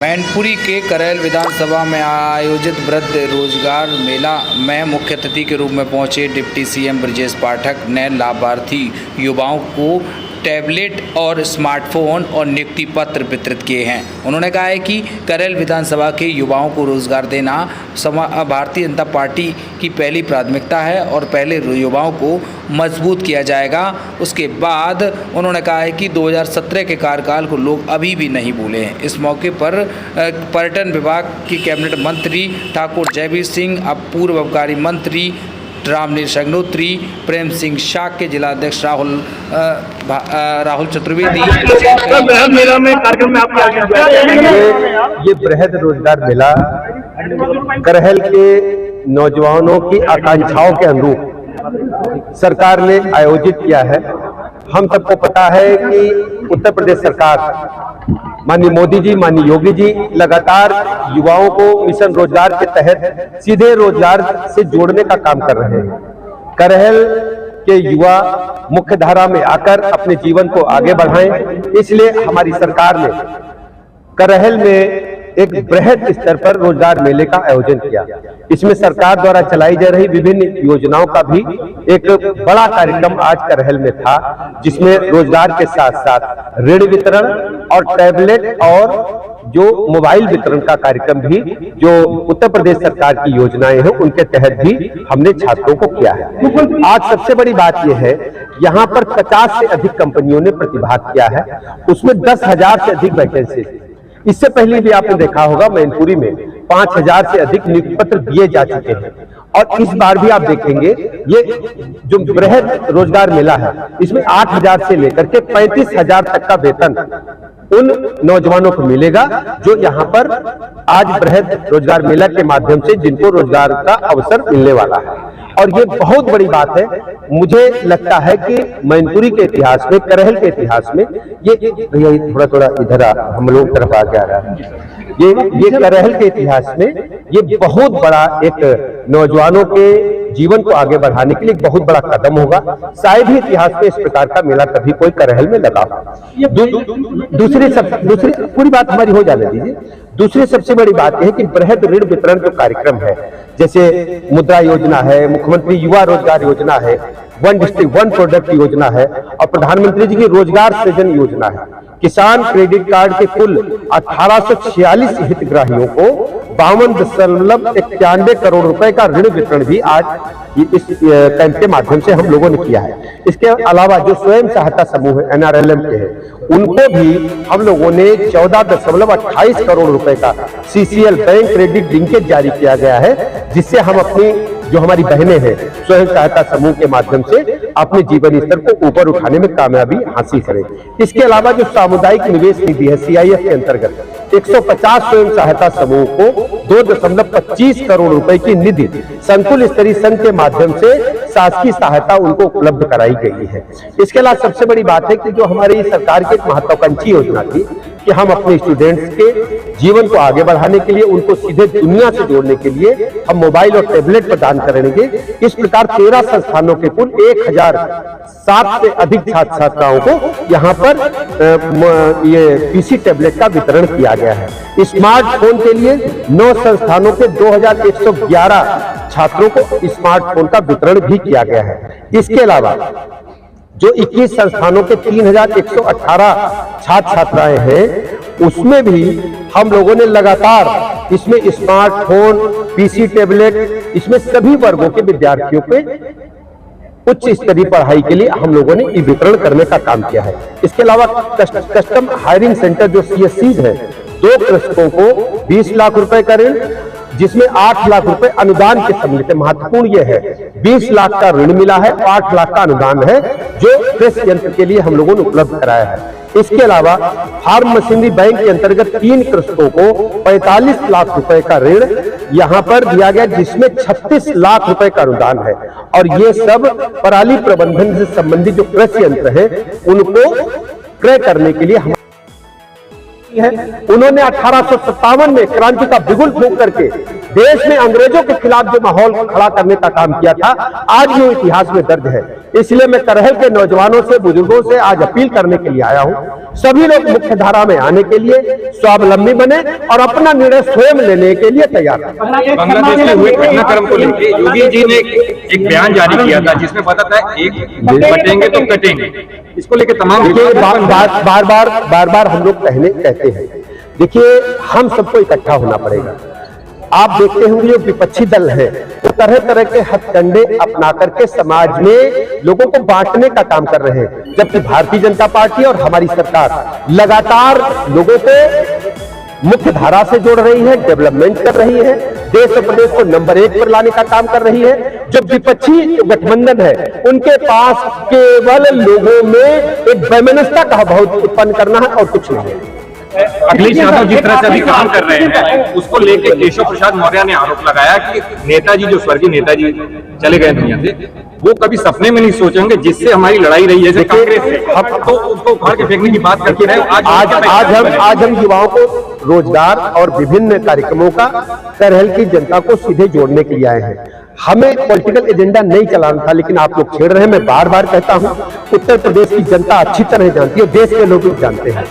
मैनपुरी के करैल विधानसभा में आयोजित वृद्ध रोजगार मेला में मुख्य अतिथि के रूप में पहुंचे डिप्टी सीएम ब्रजेश पाठक ने लाभार्थी युवाओं को टैबलेट और स्मार्टफोन और नियुक्ति पत्र वितरित किए हैं। उन्होंने कहा है कि करैल विधानसभा के युवाओं को रोजगार देना भारतीय जनता पार्टी की पहली प्राथमिकता है और पहले युवाओं को मजबूत किया जाएगा। उसके बाद उन्होंने कहा है कि 2017 के कार्यकाल को लोग अभी भी नहीं भूले हैं। इस मौके पर पर्यटन विभाग के कैबिनेट मंत्री ठाकुर जयवीर सिंह, पूर्व आबकारी मंत्री रामनीश अग्नोत्री, प्रेम सिंह शाह के जिलाध्यक्ष राहुल चतुर्वेदी। ये बृहद रोजगार मेला करहल के नौजवानों की आकांक्षाओं के अनुरूप सरकार ने आयोजित किया है। हम सबको पता है कि उत्तर प्रदेश सरकार माननीय मोदी जी, माननीय योगी जी लगातार युवाओं को मिशन रोजगार के तहत सीधे रोजगार से जोड़ने का काम कर रहे हैं। करहल के युवा मुख्य धारा में आकर अपने जीवन को आगे बढ़ाएं, इसलिए हमारी सरकार ने करहल में एक बृहद स्तर पर रोजगार मेले का आयोजन किया। इसमें सरकार द्वारा चलाई जा रही विभिन्न योजनाओं का भी एक बड़ा कार्यक्रम आज करहल में था, जिसमें रोजगार के साथ साथ ऋण वितरण और टैबलेट और जो मोबाइल वितरण का कार्यक्रम भी जो उत्तर प्रदेश सरकार की योजनाएं हैं उनके तहत भी हमने छात्रों को किया है। आज सबसे बड़ी बात यह है, यहाँ पर 50 से अधिक कंपनियों ने प्रतिभाग किया है, उसमें 10,000 से अधिक वैकेंसी। इससे पहले भी आपने देखा होगा मैनपुरी में 5,000 से अधिक नियुक्ति पत्र दिए जा चुके हैं और इस बार भी आप देखेंगे ये जो बृहद रोजगार मेला है इसमें 8,000 से लेकर के 35,000 तक का वेतन उन नौजवानों को मिलेगा जो यहाँ पर आज बृहद रोजगार मेला के माध्यम से जिनको रोजगार का अवसर मिलने वाला है। और ये बहुत बड़ी बात है। मुझे लगता है कि मैनपुरी के इतिहास में, करहल के इतिहास में ये भैया थोड़ा इधर हम लोग तरफ आ गया रहा है, ये करहल के इतिहास में ये बहुत बड़ा एक नौजवानों के जीवन को आगे बढ़ाने के लिए बहुत बड़ा कदम होगा। शायद ही इतिहास में इस प्रकार का मेला कभी कोई करहल में लगा। दूसरी पूरी बात हमारी हो जाने दीजिए। दूसरी सबसे बड़ी बात यह है कि बृहद ऋण वितरण जो कार्यक्रम है, जैसे मुद्रा योजना है, मुख्यमंत्री युवा रोजगार योजना है, वन डिस्ट्रिक्ट वन प्रोडक्ट योजना है और प्रधानमंत्री जी की रोजगार सृजन योजना है। किसान क्रेडिट कार्ड के कुल 1846 हितग्राहियों को 52.91 करोड़ रुपए का ऋण वितरण भी आज इस कैंप के माध्यम से हम लोगों ने किया है। इसके अलावा जो स्वयं सहायता समूह है NRLM के हैं, उनको भी हम लोगों ने 14.28 करोड़ रुपए का CCL बैंक क्रेडिट लिंकेज जारी किया गया है, जिससे हम अपनी जो हमारी बहनें हैं स्वयं सहायता समूह के माध्यम से अपने जीवन स्तर को ऊपर उठाने में कामयाबी हासिल करें। इसके अलावा जो सामुदायिक निवेश निधि है CIF के अंतर्गत 150 स्वयं सहायता समूह को 2.25 करोड़ रुपए की निधि संकुल स्तरीय संघ के माध्यम से शासकीय सहायता उनको उपलब्ध कराई गई है। इसके अलावा सबसे बड़ी बात है कि जो हमारी सरकार की एक महत्वाकांक्षी योजना थी कि हम अपने स्टूडेंट्स के जीवन को आगे बढ़ाने के लिए, उनको सीधे दुनिया से जोड़ने के लिए हम मोबाइल और टैबलेट प्रदान करेंगे। इस प्रकार 13 संस्थानों के कुल 1007 से अधिक छात्र छात्राओं को यहाँ पर ये PC टैबलेट का वितरण किया गया है। स्मार्टफोन के लिए 9 संस्थानों के 2111 छात्रों को स्मार्टफोन का वितरण भी किया गया है। इसके अलावा जो 21 संस्थानों के 3118 छात्र छात्राएं हैं, उसमें भी हम लोगों ने लगातार इसमें स्मार्टफोन, PC टैबलेट, इसमें सभी वर्गों के विद्यार्थियों के उच्च स्तरीय पढ़ाई के लिए हम लोगों ने वितरण करने का काम किया है। इसके अलावा कस्टम हायरिंग सेंटर जो CSCs है, 2 कृषकों को 20 लाख रुपए का ऋण, जिसमें 8 लाख रुपए अनुदान के सम्मिलित है। महत्वपूर्ण यह है 20 लाख का ऋण मिला है, 8 लाख का अनुदान है जो कृषि यंत्र के लिए हम लोगों ने उपलब्ध कराया है। इसके अलावा फार्म मशीनरी बैंक के अंतर्गत 3 कृषकों को 45 लाख रुपए का ऋण यहाँ पर दिया गया, जिसमें 36 लाख रुपए का अनुदान है। और ये सब पराली प्रबंधन से संबंधित जो कृषि यंत्र है उनको क्रय करने के लिए है। उन्होंने 1857 में क्रांति का बिगुल फूंक करके देश में अंग्रेजों के खिलाफ जो माहौल खड़ा करने का काम किया था, आज भी इतिहास में दर्ज है। इसलिए मैं करहल के नौजवानों से, बुजुर्गों से आज अपील करने के लिए आया हूं सभी लोग मुख्य धारा में आने के लिए स्वावलंबी बने और अपना निर्णय स्वयं लेने के लिए तैयार हैं। बांग्लादेश में हुए घटनाक्रम को लेकर योगी जी ने एक बयान जारी किया था जिसमें बताता है एक बटेंगे तो कटेंगे, इसको लेकर तमाम बार बार हम लोग कहते हैं, देखिए हम सबको इकट्ठा होना पड़ेगा। आप देखते होंगे जो विपक्षी दल है वो तरह तरह के हथकंडे अपना करके समाज में लोगों को बांटने का काम कर रहे हैं, जबकि भारतीय जनता पार्टी और हमारी सरकार लगातार लोगों को मुख्य धारा से जोड़ रही है, डेवलपमेंट कर रही है, देश और प्रदेश को नंबर 1 पर लाने का काम कर रही है। जो विपक्षी गठबंधन है उनके पास केवल लोगों में एक वैमनस्यता का भाव उत्पन्न करना है और कुछ नहीं है। अखिलेश यादव जिस तरह से अभी काम कर रहे हैं उसको लेके केशव प्रसाद मौर्य ने आरोप लगाया कि नेताजी, जो स्वर्गीय नेताजी चले गए दुनिया से, वो कभी सपने में नहीं सोचेंगे जिससे हमारी लड़ाई रही है जैसे कांग्रेस से, हम तो उसको उखाड़ के फेंकने की बात करते रहे। आज हम युवाओं को रोजगार और विभिन्न कार्यक्रमों का करहल की जनता को सीधे जोड़ने के लिए आए हैं। हमें पॉलिटिकल एजेंडा नहीं चलाना था, लेकिन आप लोग छेड़ रहे हैं। मैं बार बार कहता हूं, उत्तर प्रदेश की जनता अच्छी तरह जानती है, देश के लोग भी जानते हैं।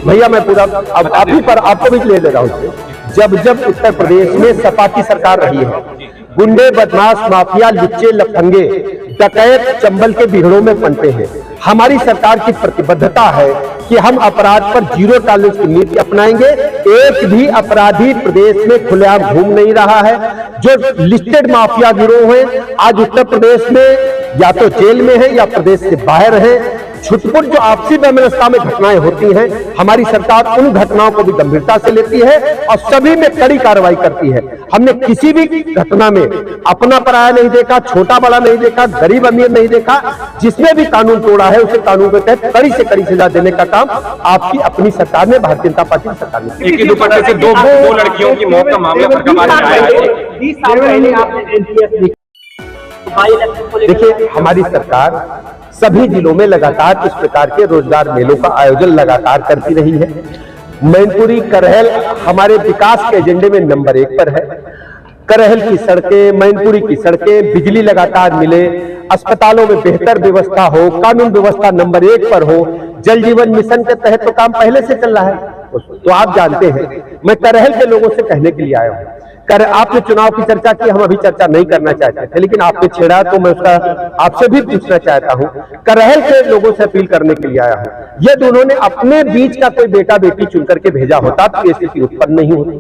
भैया मैं पूरा अब आप ही पर आपको भी ले ले रहा हूं। जब उत्तर प्रदेश में सपा की सरकार रही है, गुंडे, बदमाश, माफिया, लुच्चे, लफंगे, डकैत चंबल के बिहड़ों में पनपे हैं। हमारी सरकार की प्रतिबद्धता है कि हम अपराध पर जीरो टॉलरेंस की नीति अपनाएंगे। एक भी अपराधी प्रदेश में खुलेआम घूम नहीं रहा है। जो लिस्टेड माफिया गिरोह हैं आज उत्तर प्रदेश में या तो जेल में है या प्रदेश से बाहर है। छुटपुट जो आपसी वैमनस्यता में घटनाएं होती हैं, हमारी सरकार उन घटनाओं को भी गंभीरता से लेती है और सभी में कड़ी कार्रवाई करती है। हमने किसी भी घटना में अपना पराया नहीं देखा, छोटा बड़ा नहीं देखा, गरीब अमीर नहीं देखा। जिसने भी कानून तोड़ा है उसे कानून के तहत कड़ी से कड़ी सजा देने का काम आपकी अपनी सरकार ने, भारतीय जनता पार्टी सरकार ने। एक ही दुपट्टे से दो लड़कियों की मौत का मामला देखिए, हमारी सरकार सभी जिलों में लगातार इस प्रकार के रोजगार मेलों का आयोजन लगातार करती रही है। मैनपुरी, करहल हमारे विकास के एजेंडे में नंबर 1 पर है। करहल की सड़कें, मैनपुरी की सड़कें, बिजली लगातार मिले, अस्पतालों में बेहतर व्यवस्था हो, कानून व्यवस्था नंबर 1 पर हो। जल जीवन मिशन के तहत तो काम पहले से चल रहा है, तो आप जानते हैं। मैं करहल के लोगों से कहने के लिए आया हूँ। आपने चुनाव की चर्चा की, हम अभी चर्चा नहीं करना चाहते थे, लेकिन आपने छेड़ा तो मैं उसका आपसे भी पूछना चाहता हूं। करहल के लोगों से अपील करने के लिए आया हूं। ये दोनों ने अपने बीच का कोई बेटा बेटी चुन करके भेजा होता तो ये स्थिति उत्पन्न नहीं होती।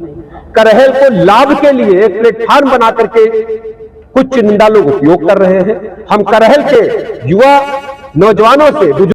करहल को लाभ के लिए एक प्लेटफॉर्म बना करके कुछ चुनिंदा लोग उपयोग कर रहे हैं। हम करहल के युवा नौजवानों से